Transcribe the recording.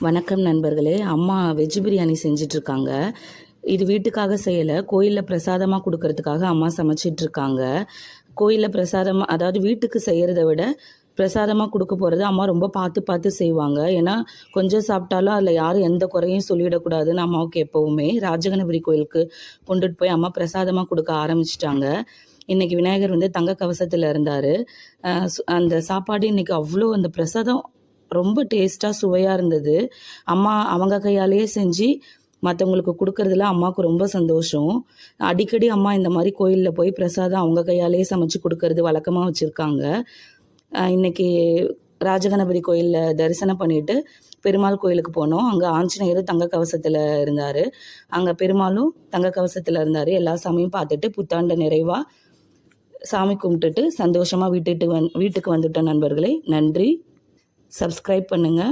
வணக்கம் நண்பர்களே. அம்மா வெஜ் பிரியாணி செஞ்சிட்ருக்காங்க. இது வீட்டுக்காக செய்யலை, கோயிலில் பிரசாதமாக கொடுக்கறதுக்காக அம்மா சமைச்சிட்ருக்காங்க. கோயிலில் பிரசாதமாக, அதாவது வீட்டுக்கு செய்கிறத விட பிரசாதமாக கொடுக்க போகிறது அம்மா ரொம்ப பார்த்து பார்த்து செய்வாங்க. ஏன்னா கொஞ்சம் சாப்பிட்டாலும் அதில் யாரும் எந்த குறையும் சொல்லிடக்கூடாதுன்னு அம்மாவுக்கு எப்போவுமே. ராஜகணபதி கோயிலுக்கு கொண்டுட்டு போய் அம்மா பிரசாதமாக கொடுக்க ஆரம்பிச்சிட்டாங்க. இன்றைக்கி விநாயகர் தங்க கவசத்தில் இருந்தார். அந்த சாப்பாடு இன்றைக்கி அவ்வளோ, அந்த பிரசாதம் ரொம்ப டேஸ்ட்டாக சுவையாக இருந்தது. அம்மா அவங்க கையாலேயே செஞ்சு மற்றவங்களுக்கு கொடுக்கறதுல அம்மாவுக்கு ரொம்ப சந்தோஷம். அடிக்கடி அம்மா இந்த மாதிரி கோயிலில் போய் பிரசாதம் அவங்க கையாலேயே சமைச்சு கொடுக்கறது வழக்கமாக வச்சுருக்காங்க. இன்றைக்கி ராஜகணபதி கோயிலில் தரிசனம் பண்ணிவிட்டு பெருமாள் கோயிலுக்கு போனோம். அங்கே ஆஞ்சநேயரும் தங்க கவசத்தில் இருந்தார், அங்கே பெருமாளும் தங்க கவசத்தில் இருந்தார். எல்லா சாமியும் பார்த்துட்டு புத்தாண்டு நிறைவாக சாமி கும்பிட்டுட்டு சந்தோஷமாக வீட்டுக்கு வந்துட்டோம் நண்பர்களே. நன்றி. சப்ஸ்கிரைப் பண்ணுங்கள்.